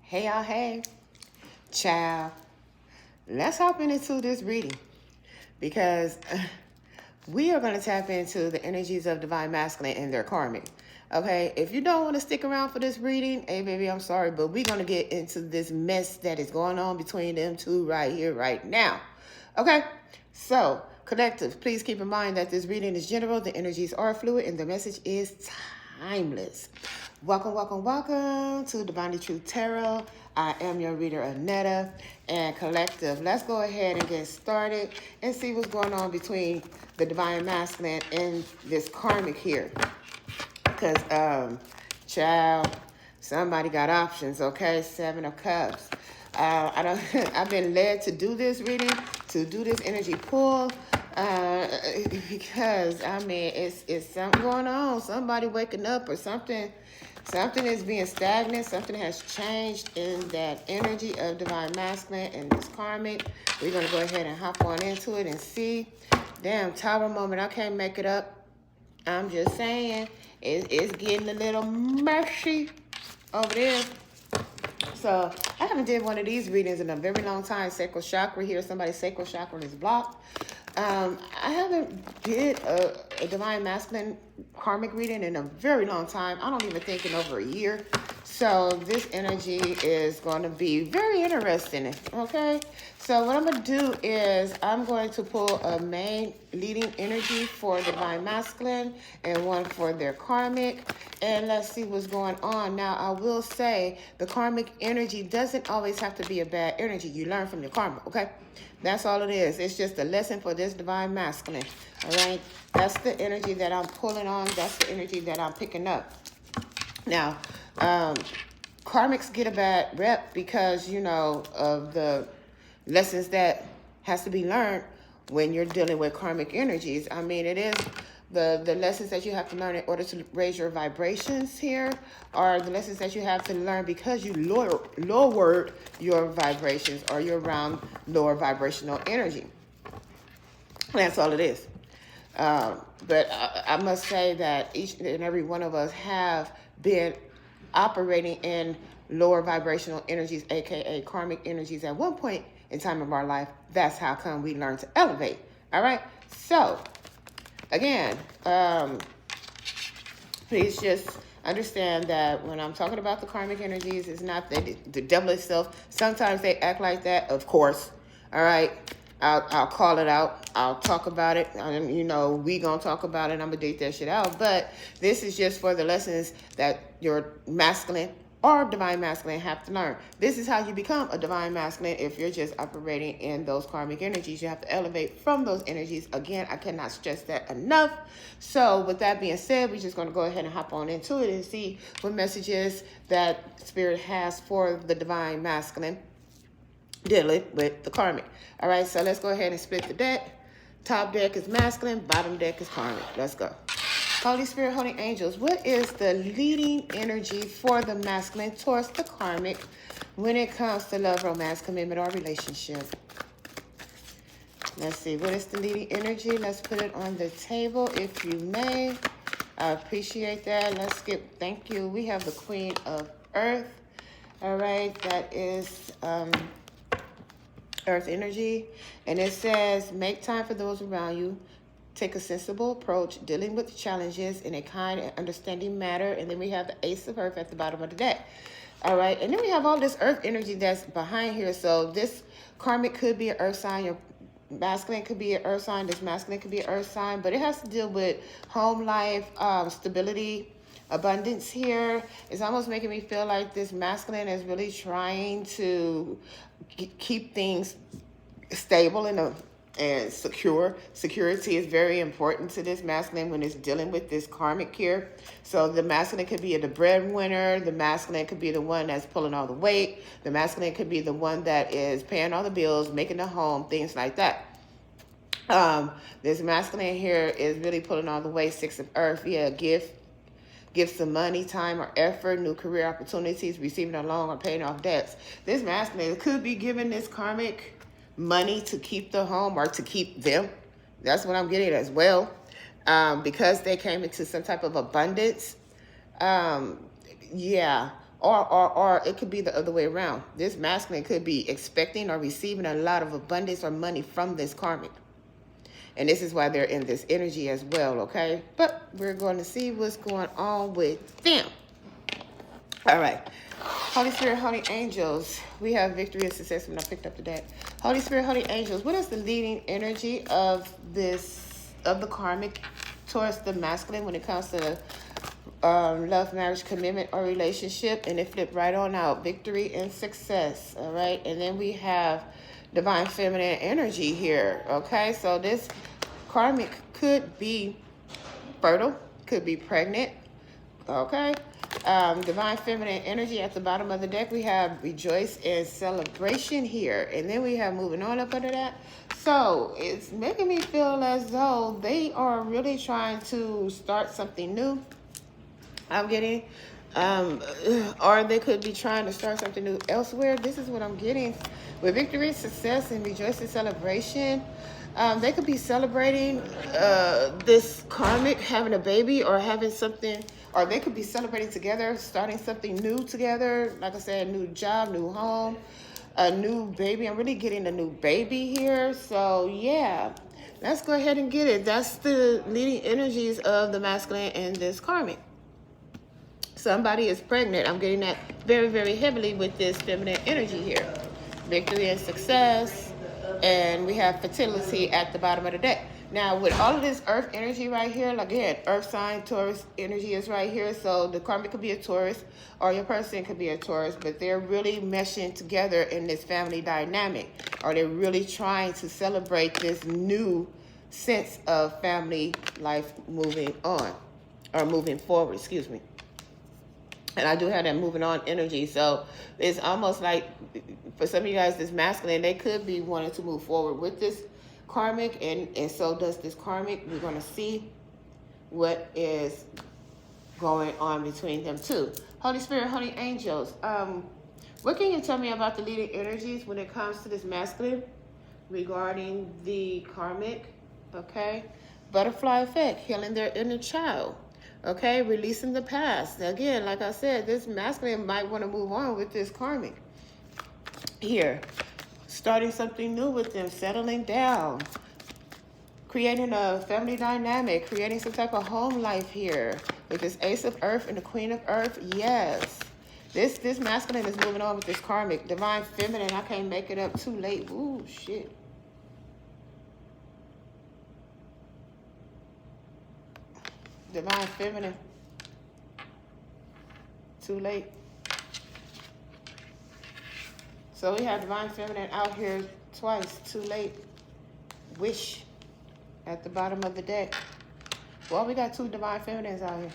Hey y'all, hey. Child, let's hop into this reading because we are going to tap into the energies of divine masculine and their karmic. Okay, if you don't want to stick around for this reading, hey baby, I'm sorry, but we're going to get into this mess that is going on between them two right here, right now. Okay, so collective, please keep in mind that this reading is general, the energies are fluid, and the message is timeless. Welcome, welcome, welcome to Divinely True Tarot. I am your reader, Anetta, and collective. Let's go ahead and get started and see what's going on between the divine masculine and this karmic here. Because, child, somebody got options, okay? 7 of Cups. I've been led to do this reading, to do this energy pull, because I mean it's something going on. Somebody waking up or something. Something is being stagnant. Something has changed in that energy of divine masculine and this karmic. We're gonna go ahead and hop on into it and see. Damn, tower moment. I can't make it up. I'm just saying it's getting a little messy over there. So I haven't did one of these readings in a very long time. Sacral chakra here. Somebody's sacral chakra is blocked. I haven't did a divine masculine karmic reading in a very long time. I don't even think in over a year. So this energy is going to be very interesting. Okay. So what I'm going to do is I'm going to pull a main leading energy for divine masculine and one for their karmic. And let's see what's going on. Now, I will say the karmic energy doesn't always have to be a bad energy. You learn from your karma. Okay. That's all it is. It's just a lesson for this divine masculine. All right. That's the energy that I'm pulling on. That's the energy that I'm picking up. Now, karmics get a bad rep because, you know, of the lessons that has to be learned when you're dealing with karmic energies. I mean, it is the lessons that you have to learn in order to raise your vibrations here are the lessons that you have to learn because you lowered your vibrations or you're around lower vibrational energy. That's all it is. But I must say that each and every one of us have been operating in lower vibrational energies, aka karmic energies, at one point in time of our life. That's how come we learn to elevate. All right. So again, please just understand that when I'm talking about the karmic energies, it's not the devil itself. Sometimes they act like that, of course. All right. I'll call it out. I'll talk about it. You know, we gonna talk about it. I'm gonna date that shit out. But this is just for the lessons that your masculine or divine masculine have to learn. This is how you become a divine masculine. If you're just operating in those karmic energies, you have to elevate from those energies. Again, I cannot stress that enough. So with that being said, we're just going to go ahead and hop on into it and see what messages that spirit has for the divine masculine dealing with the karmic. All right, so let's go ahead and split the deck. Top deck is masculine, bottom deck is karmic. Let's go. Holy Spirit, Holy Angels, what is the leading energy for the masculine towards the karmic when it comes to love, romance, commitment, or relationship? Let's see, what is the leading energy? Let's put it on the table, if you may. I appreciate that. Let's skip, thank you. We have the Queen of Earth. All right, that is Earth energy. And it says, make time for those around you. Take a sensible approach, dealing with challenges in a kind and understanding manner. And then we have the Ace of Earth at the bottom of the deck. All right. And then we have all this earth energy that's behind here. So this karmic could be an earth sign. Your masculine could be an earth sign. This masculine could be an earth sign. But it has to deal with home life, stability, abundance here. It's almost making me feel like this masculine is really trying to keep things stable and secure. Security is very important to this masculine when it's dealing with this karmic here. So the masculine could be the breadwinner. The masculine could be the one that's pulling all the weight. The masculine could be the one that is paying all the bills, making the home, things like that. This masculine here is really pulling all the weight. 6 of Earth. Yeah, give some money, time, or effort, new career opportunities, receiving a loan, or paying off debts. This masculine could be giving this karmic money to keep the home or to keep them. That's what I'm getting as well. Because they came into some type of abundance. Yeah, Or it could be the other way around. This masculine could be expecting or receiving a lot of abundance or money from this karmic. And this is why they're in this energy as well, okay? But we're going to see what's going on with them. All right. Holy Spirit, Holy Angels. We have victory and success when I picked up the deck. Holy Spirit, Holy Angels. What is the leading energy of the karmic towards the masculine when it comes to love, marriage, commitment, or relationship? And it flipped right on out. Victory and success. All right. And then we have divine feminine energy here. Okay. So this karmic could be fertile, could be pregnant. Okay. Divine feminine energy at the bottom of the deck. We have rejoice and celebration here. And then we have moving on up under that. So it's making me feel as though they are really trying to start something new. I'm getting, or they could be trying to start something new elsewhere. This is what I'm getting. With victory, success, and rejoice and celebration, they could be celebrating this karmic having a baby or having something, or they could be celebrating together, starting something new together. Like I said, new job, new home, a new baby. I'm really getting a new baby here. So yeah, let's go ahead and get it. That's the leading energies of the masculine in this karmic. Somebody is pregnant. I'm getting that very, very heavily with this feminine energy here. Victory and success. And we have fertility at the bottom of the deck. Now, with all of this earth energy right here, like again, earth sign, Taurus energy is right here. So the karmic could be a Taurus or your person could be a Taurus, but they're really meshing together in this family dynamic. Or they're really trying to celebrate this new sense of family life moving on. Or moving forward, excuse me. And I do have that moving on energy. So it's almost like for some of you guys, this masculine, they could be wanting to move forward with this karmic. And so does this karmic. We're going to see what is going on between them two. Holy Spirit, Holy Angels. What can you tell me about the leading energies when it comes to this masculine regarding the karmic? Okay. Butterfly effect, healing their inner child. Okay, releasing the past. Again, like I said, this masculine might want to move on with this karmic here. Starting something new with them, settling down, creating a family dynamic, creating some type of home life here. With this Ace of Earth and the Queen of Earth, yes. This masculine is moving on with this karmic. Divine feminine, I can't make it up too late. Ooh, shit. Divine feminine. Too late. So we have divine feminine out here twice. Too late. Wish at the bottom of the deck. Well, we got two divine feminines out here.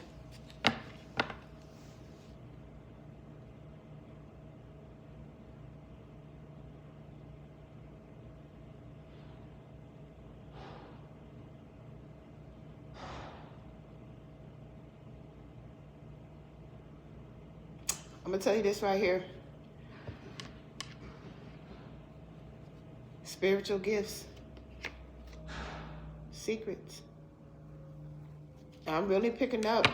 I'm going to tell you this right here. Spiritual gifts. Secrets. I'm really picking up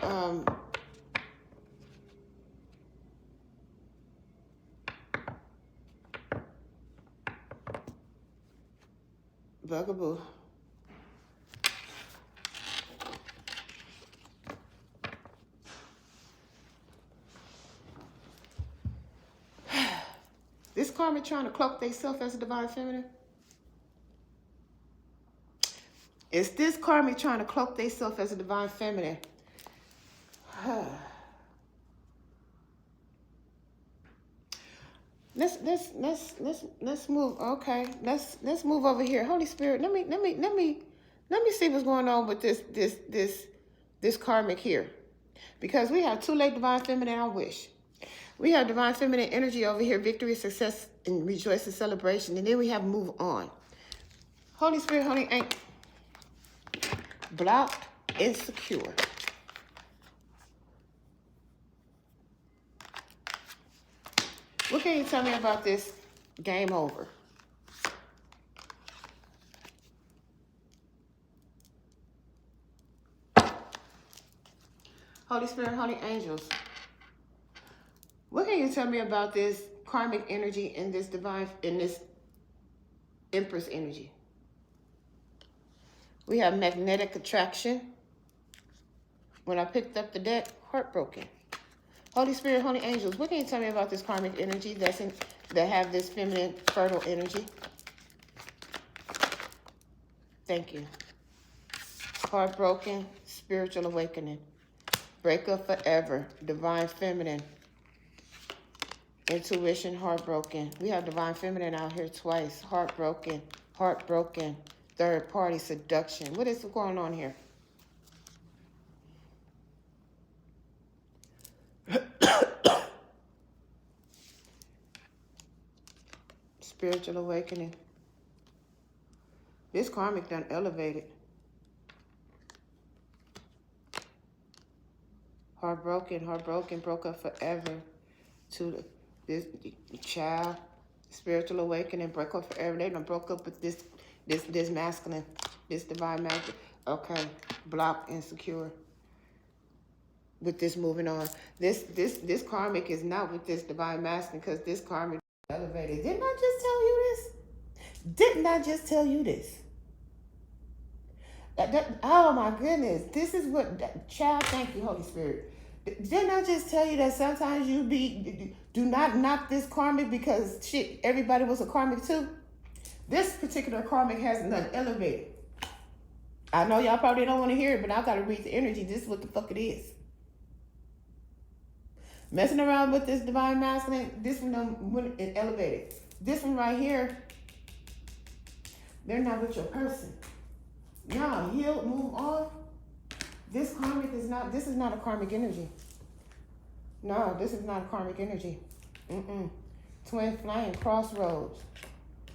bugaboo. This karmic trying to cloak themselves as a divine feminine? Is this karmic trying to cloak themselves as a divine feminine? Let's move. Okay, let's move over here. Holy Spirit, let me see what's going on with this karmic here, because we have two late divine feminine. I wish. We have divine feminine energy over here, victory, success, and rejoice and celebration. And then we have move on. Holy Spirit, Holy Angel. Blocked, insecure. What can you tell me about this game over? Holy Spirit, Holy Angels. What can you tell me about this karmic energy in this Empress energy? We have magnetic attraction. When I picked up the deck, heartbroken. Holy Spirit, Holy Angels, what can you tell me about this karmic energy that have this feminine, fertile energy? Thank you. Heartbroken, spiritual awakening. Break up forever, divine feminine. Intuition, heartbroken. We have divine feminine out here twice. Heartbroken, heartbroken. Third party seduction. What is going on here? Spiritual awakening. This karmic done elevated. Heartbroken, heartbroken, broke up forever. To this child, spiritual awakening, break up forever. They done broke up with this masculine, this divine masculine. Okay, blocked, insecure. With this moving on, this karmic is not with this divine masculine because this karmic elevated. Didn't I just tell you this? Didn't I just tell you this? Oh my goodness, this is what child. Thank you, Holy Spirit. Didn't I just tell you that sometimes do not knock this karmic because shit, everybody was a karmic too? This particular karmic has nothing elevated. I know y'all probably don't want to hear it, but I gotta read the energy. This is what the fuck it is. Messing around with this divine masculine, this one is elevated. This one right here, they're not with your person. Y'all heal, move on. This karmic is not, this is not a karmic energy. No, this is not a karmic energy. Twin flame, crossroads.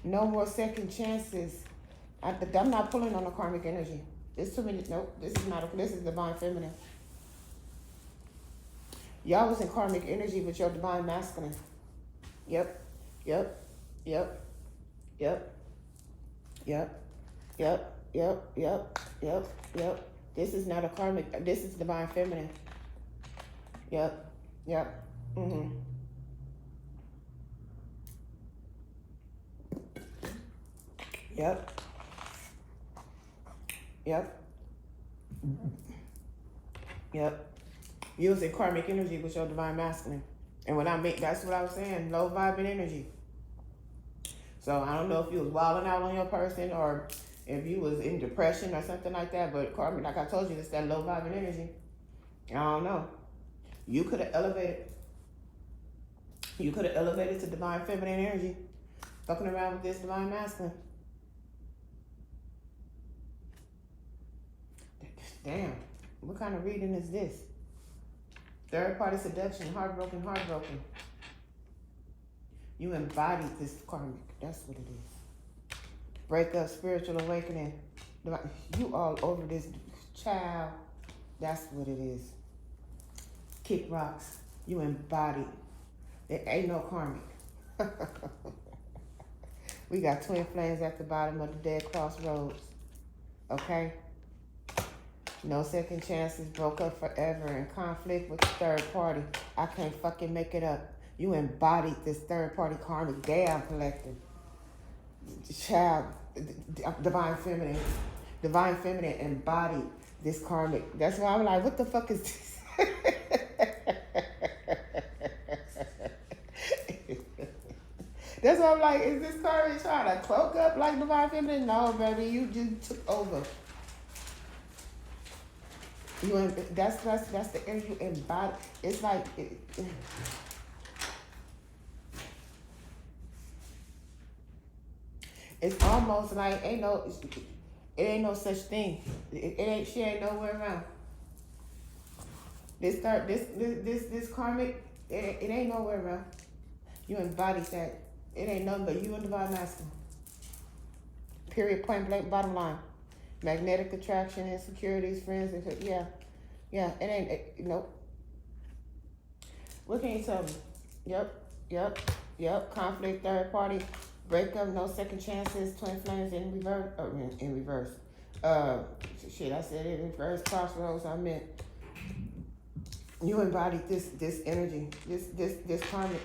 No more second chances. I'm not pulling on a karmic energy. This too many, nope, this is divine feminine. Y'all was in karmic energy with your divine masculine. Yep. This is not a karmic, this is divine feminine. Yep. Using karmic energy with your divine masculine. And when I make, that's what I was saying, low vibing energy. So I don't know if you was wilding out on your person or if you was in depression or something like that, but karmic, like I told you, it's that low vibing energy. I don't know. You could have elevated. You could have elevated to divine feminine energy, fucking around with this divine masculine. Damn, what kind of reading is this? Third party seduction, heartbroken. You embodied this karmic. That's what it is. Break up, spiritual awakening. You all over this child. That's what it is. Kick rocks. You embodied. There ain't no karmic. We got twin flames at the bottom of the dead crossroads. Okay? No second chances, broke up forever, in conflict with the third party. I can't fucking make it up. You embodied this third party karmic. Damn, collective. Child, divine feminine embodied this karmic. That's why I'm like, what the fuck is this? That's why I'm like, is this karmic trying to cloak up like divine feminine? No, baby, you just took over. That's the energy you embody. It's like it's almost like it ain't no such thing. She ain't nowhere around. This karmic, it ain't nowhere around. You embody that. It ain't nothing but you and divine masculine. Period, point blank, bottom line. Magnetic attraction, insecurities, friends, yeah, it ain't, nope. What can you tell me? Yep, conflict, third party, breakup, no second chances, twin flames in reverse, shit, I said it in reverse, crossroads, I meant, You embodied this energy, this karmic.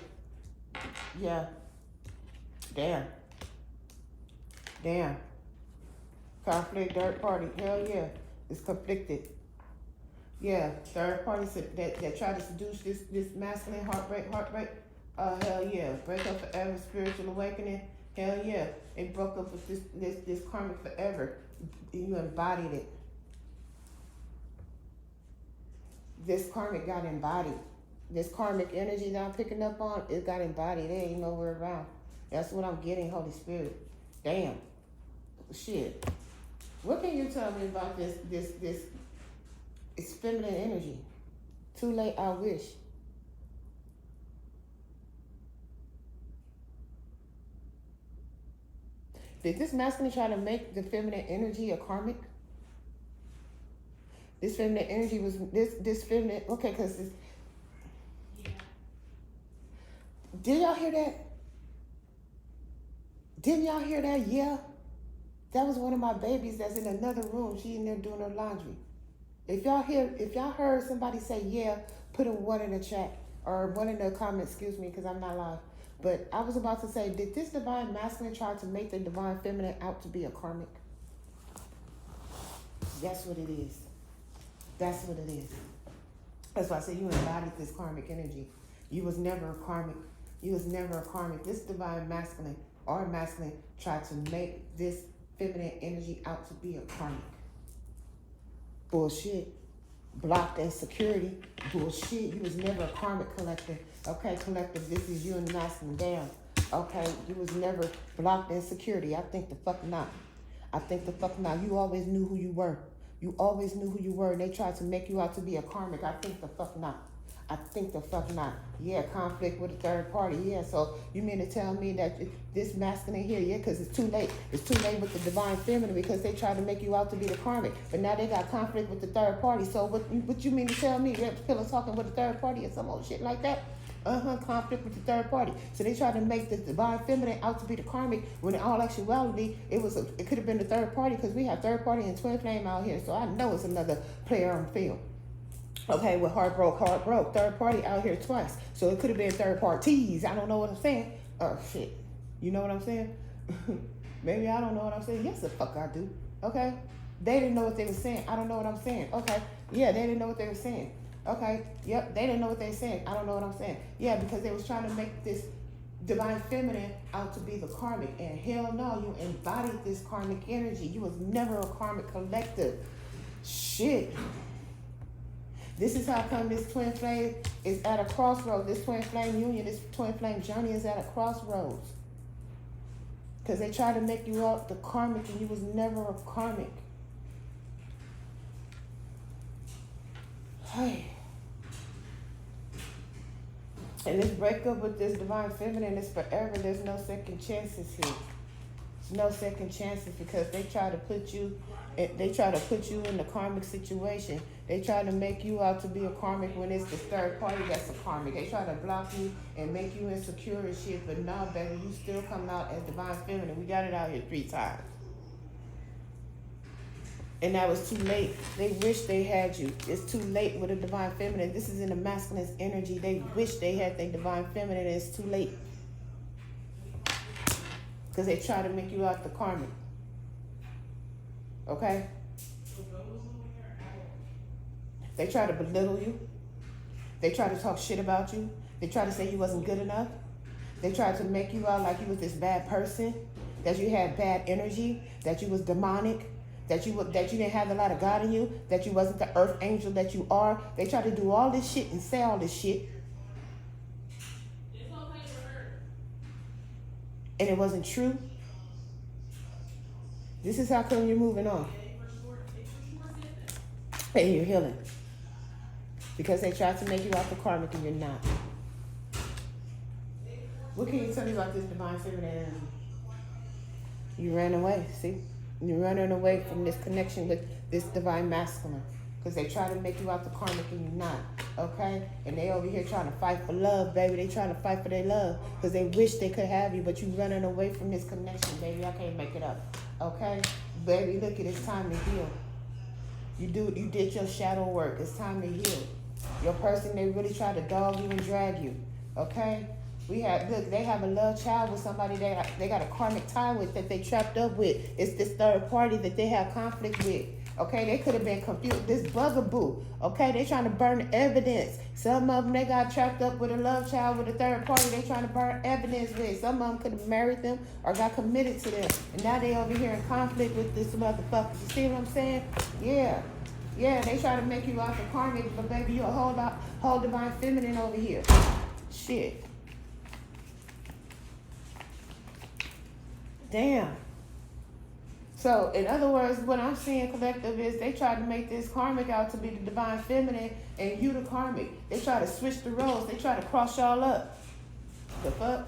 Yeah. Damn. Damn. Conflict, third party. Hell yeah. It's conflicted. Yeah. Third party that try to seduce this masculine heartbreak. Hell yeah. Break up forever, spiritual awakening. Hell yeah. They broke up with this karmic forever. You embodied it. This karmic got embodied. This karmic energy that I'm picking up on, it got embodied. It ain't nowhere around. That's what I'm getting, Holy Spirit. Damn. Shit. What can you tell me about this it's feminine energy? Too late, I wish. Did this masculine try to make the feminine energy a karmic? This feminine energy was this feminine, okay, because this. Yeah. Did y'all hear that? Didn't y'all hear that? Yeah. That was one of my babies that's in another room. She in there doing her laundry. If y'all heard somebody say yeah, put a one in the chat or one in the comments, excuse me, because I'm not live. But I was about to say, did this divine masculine try to make the divine feminine out to be a karmic? That's what it is. That's what it is. That's why I say you embodied this karmic energy. You was never a karmic. You was never a karmic. This divine masculine or masculine tried to make this feminine energy out to be a karmic. Bullshit. Blocked insecurity. Bullshit. You was never a karmic collector. Okay, collective, this is you and the masculine. Damn. Okay, you was never blocked insecurity. I think the fuck not. I think the fuck not. You always knew who you were. You always knew who you were, and they tried to make you out to be a karmic. I think the fuck not. I think the fuck not. Yeah, conflict with a third party. Yeah, so you mean to tell me that this masculine here, yeah, because it's too late. It's too late with the divine feminine because they tried to make you out to be the karmic. But now they got conflict with the third party. So what you mean to tell me? Red Pill is talking with the third party or some old shit like that? Conflict with the third party. So they tried to make the divine feminine out to be the karmic when in all actuality it could have been the third party because we have third party and twin flame out here. So I know it's another player on the field. Okay, with heart broke. Third party out here twice. So it could have been third parties. I don't know what I'm saying. Oh shit. You know what I'm saying? Maybe I don't know what I'm saying. Yes, the fuck I do. Okay. They didn't know what they were saying. I don't know what I'm saying. Okay. Yeah, they didn't know what they were saying. Okay, yep, they didn't know what they said. I don't know what I'm saying. Yeah, because they was trying to make this divine feminine out to be the karmic. And hell no, you embodied this karmic energy. You was never a karmic collective. Shit. This is how come this twin flame is at a crossroads. This twin flame union, this twin flame journey is at a crossroads. Because they tried to make you out the karmic and you was never a karmic. Hey. And this breakup with this divine feminine is forever. There's no second chances here. There's no second chances because they try to put you in the karmic situation. They try to make you out to be a karmic when it's the third party that's a karmic. They try to block you and make you insecure and shit, but no, baby, you still come out as divine feminine. We got it out here 3 times. And that was too late. They wish they had you. It's too late with a divine feminine. This is in the masculine's energy. They wish they had their divine feminine. It's too late. Because they try to make you out the karmic. Okay? They try to belittle you. They try to talk shit about you. They try to say you wasn't good enough. They tried to make you out like you was this bad person, that you had bad energy, that you was demonic, that you didn't have a lot of God in you, that you wasn't the earth angel that you are. They try to do all this shit and say all this shit. And it wasn't true. This is how come you're moving on. And you're healing. Because they tried to make you out the karmic and you're not. What can you tell me about this divine feminine energy? You ran away, see? You're running away from this connection with this divine masculine. Because they try to make you out the karmic and you're not. Okay? And they over here trying to fight for love, baby. They trying to fight for their love. Because they wish they could have you, but you running away from this connection, baby. I can't make it up. Okay? Baby, look, it's time to heal. You did your shadow work. It's time to heal. Your person, they really try to dog you and drag you. Okay? Look, they have a love child with somebody they got a karmic tie with that they trapped up with. It's this third party that they have conflict with. Okay, they could have been confused. This bugaboo. Okay, they trying to burn evidence. Some of them, they got trapped up with a love child with a third party they trying to burn evidence with. Some of them could have married them or got committed to them. And now they over here in conflict with this motherfucker. You see what I'm saying? Yeah. Yeah, they try to make you out the karmic, but baby, you're a whole divine feminine over here. Shit. Damn. So, in other words, what I'm seeing, collective, is they try to make this karmic out to be the divine feminine and you the karmic. They try to switch the roles. They try to cross y'all up. The fuck?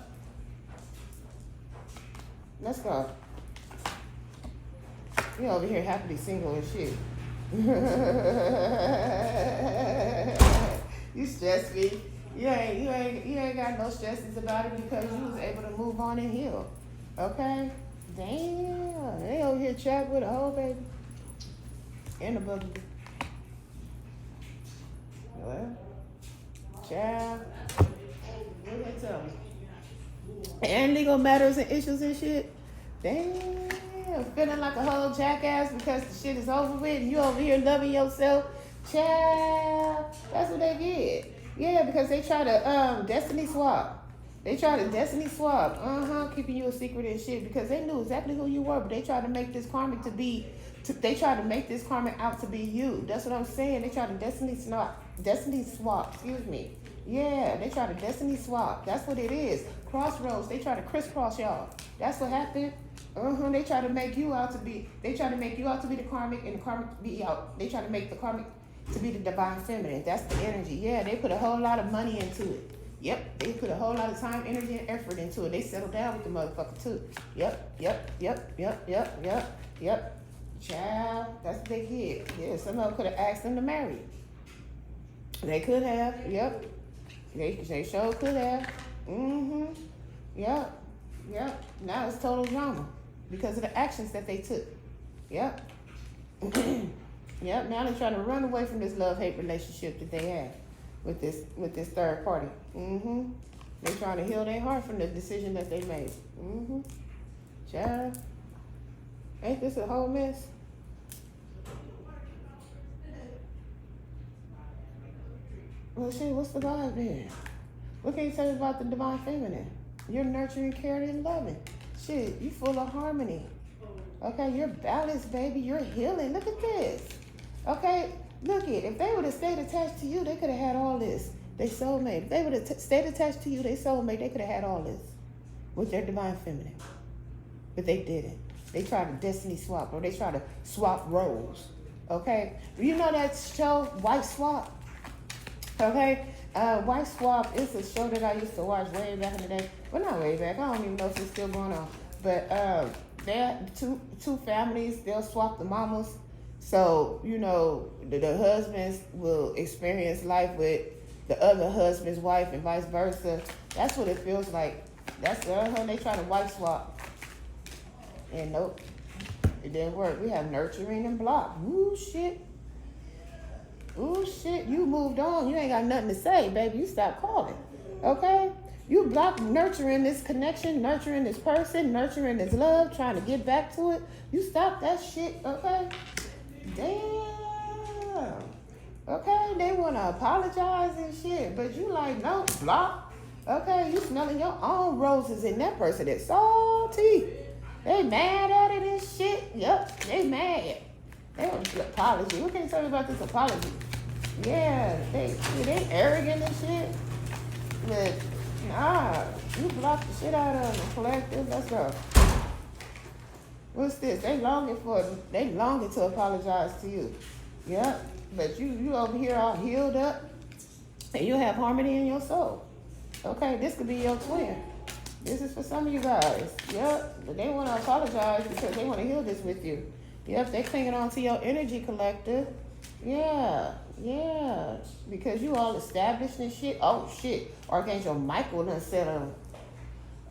Let's go. You over here happily single and shit. You stress me. You ain't got no stresses about it because you was able to move on and heal. Okay? Damn, they over here trapped with a whole baby. And a buggy. Well, child. What they tell me? And legal matters and issues and shit. Damn, feeling like a whole jackass because the shit is over with and you over here loving yourself. Child, that's what they did. Yeah, because they try to destiny swap. They try to destiny swap, keeping you a secret and shit because they knew exactly who you were, but they tried to make this karmic they tried to make this karmic out to be you. That's what I'm saying. They tried to destiny swap, excuse me. Yeah, they try to destiny swap. That's what it is. Crossroads, they try to crisscross y'all. That's what happened. They try to make you out to be the karmic and the karmic to be out. They try to make the karmic to be the divine feminine. That's the energy. Yeah, they put a whole lot of money into it. Yep, they put a whole lot of time, energy, and effort into it. They settled down with the motherfucker too. Yep. Child, that's what they did. Yeah, some of them could have asked them to marry. They could have. Yep. They sure could have. Yep. Now it's total drama because of the actions that they took. Yep. Yep. Now they're trying to run away from this love-hate relationship that they have with this third party. They're trying to heal their heart from the decision that they made. Child, ain't this a whole mess? Well, shit, what's the vibe then? What can you tell me about the divine feminine? You're nurturing, caring, and loving. Shit, you full of harmony. Okay, you're balanced, baby. You're healing. Look at this. Okay, look it. If they would have stayed attached to you, they could have had all this. They soulmate. If they would have stayed attached to you, they soulmate. They could have had all this with their divine feminine. But they didn't. They tried to destiny swap, or they tried to swap roles. Okay? You know that show, White Swap? Okay? White Swap is a show that I used to watch way back in the day. Well, not way back. I don't even know if it's still going on. But they're two families. They'll swap the mamas. So, you know, the husbands will experience life with the other husband's wife and vice versa. That's what it feels like. That's they try to white swap. And nope, it didn't work. We have nurturing and block. Ooh, shit. You moved on. You ain't got nothing to say, baby. You stop calling. Okay? You block nurturing this connection, nurturing this person, nurturing this love, trying to get back to it. You stop that shit, okay? Damn. Okay, they want to apologize and shit, but you like, no, block. Okay, you smelling your own roses in that person that's salty. They mad at it and shit. Yep, they mad. They want an apology. What can you tell me about this apology? Yeah, they arrogant and shit. But nah, you blocked the shit out of them. Collective, let's go. What's this? They longing to apologize to you. Yep. But you over here all healed up, and you have harmony in your soul. Okay, this could be your twin. This is for some of you guys. Yep, but they want to apologize because they want to heal this with you. Yep, they clinging on to your energy, collective. Yeah, because you all established and shit. Oh, shit. Archangel Michael done set them.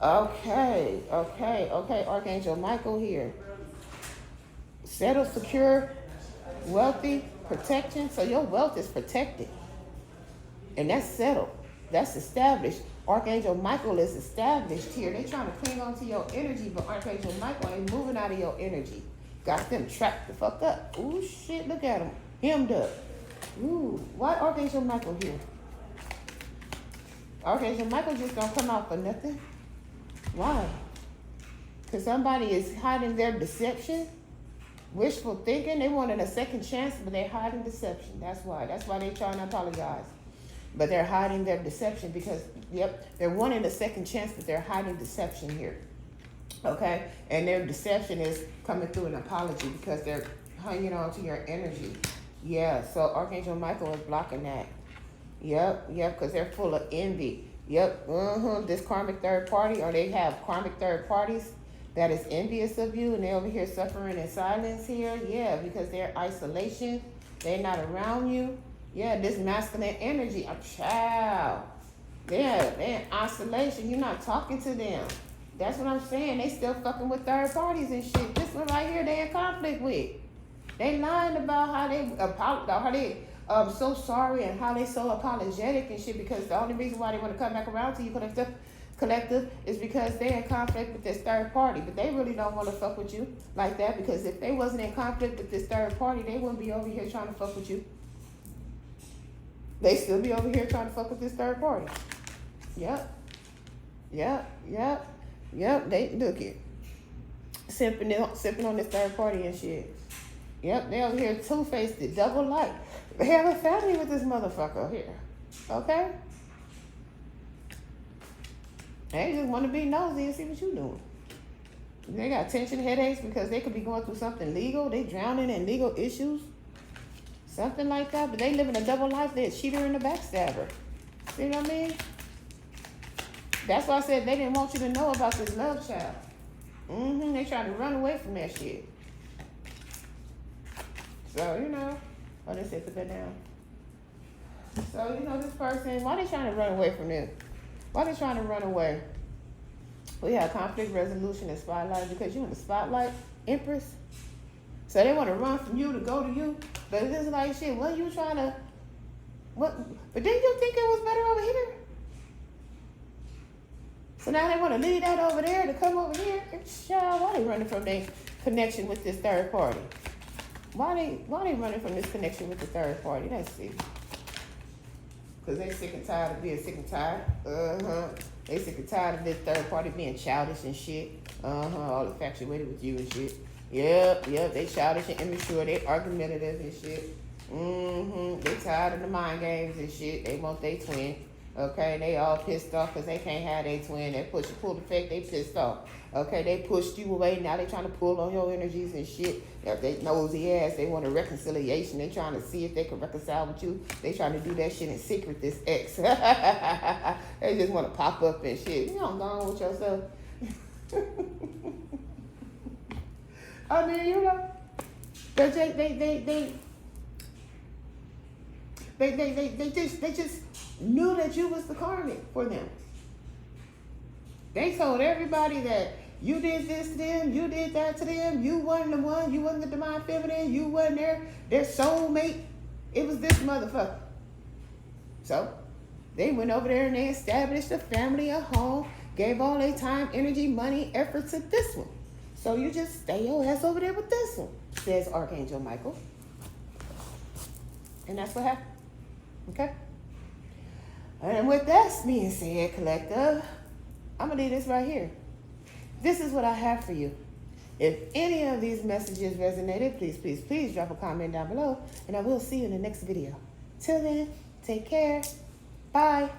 Okay. Archangel Michael here. Settled, secure, wealthy, protection. So your wealth is protected. And that's settled. That's established. Archangel Michael is established here. They trying to cling on to your energy, but Archangel Michael ain't moving out of your energy. Got them trapped the fuck up. Ooh, shit, look at him. Hemmed up. Ooh, why Archangel Michael here? Archangel Michael just don't come out for nothing. Why? Because somebody is hiding their deception. Wishful thinking. They wanted a second chance, but they're hiding deception. That's why. That's why they're trying to apologize. But they're hiding their deception because, yep, they're wanting a second chance, but they're hiding deception here. Okay? And their deception is coming through an apology because they're hanging on to your energy. Yeah, so Archangel Michael is blocking that. Yep, because they're full of envy. Yep, this karmic third party, or they have karmic third parties that is envious of you, and they're over here suffering in silence here. Yeah, because they're isolation. They're not around you. Yeah, this masculine energy, a child. They're in isolation. You're not talking to them. That's what I'm saying. They still fucking with third parties and shit. This one right here, they in conflict with. They lying about how they so sorry and how they so apologetic and shit, because the only reason why they want to come back around to you collective is because they're in conflict with this third party. But they really don't want to fuck with you like that, because if they wasn't in conflict with this third party, they wouldn't be over here trying to fuck with you. They still be over here trying to fuck with this third party. Yep. They look it. Sipping on this third party and shit. Yep, they over here two-faced it, double light. They have a family with this motherfucker here. Okay? They just want to be nosy and see what you doing. They got tension headaches because they could be going through something legal. They drowning in legal issues. Something like that. But they living a double life. They're a cheater and a backstabber. See what I mean? That's why I said they didn't want you to know about this love child. They trying to run away from that shit. So, you know. Oh, they said put that down. So, you know, this person, why they trying to run away from this? Why they trying to run away? We have conflict resolution and spotlight because you in the spotlight, Empress. So they want to run from you to go to you. But it's like, shit, what you trying to... But didn't you think it was better over here? So now they want to leave that over there to come over here? Child, why they running from their connection with this third party? Why they running from this connection with the third party? Let's see. Because they sick and tired of being sick and tired. They sick and tired of this third party being childish and shit. All infatuated with you and shit. Yep, they childish and immature. They argumentative and shit. They tired of the mind games and shit. They want their twin. Okay, they all pissed off because they can't have their twin. They pull the fake, they pissed off. Okay, they pushed you away. Now they trying to pull on your energies and shit. They nosy ass. They want a reconciliation. They trying to see if they can reconcile with you. They trying to do that shit in secret, this ex. They just want to pop up and shit. You don't go on with yourself. I mean, you know, they just knew that you was the karmic for them. They told everybody that you did this to them, you did that to them, you wasn't the one, you wasn't the divine feminine, you wasn't their soulmate. It was this motherfucker. So they went over there and they established a family, a home, gave all their time, energy, money, effort to this one. So you just stay your ass over there with this one, says Archangel Michael. And that's what happened. Okay? And with that being said, collective, I'm going to leave this right here. This is what I have for you. If any of these messages resonated, please drop a comment down below. And I will see you in the next video. Till then, take care. Bye.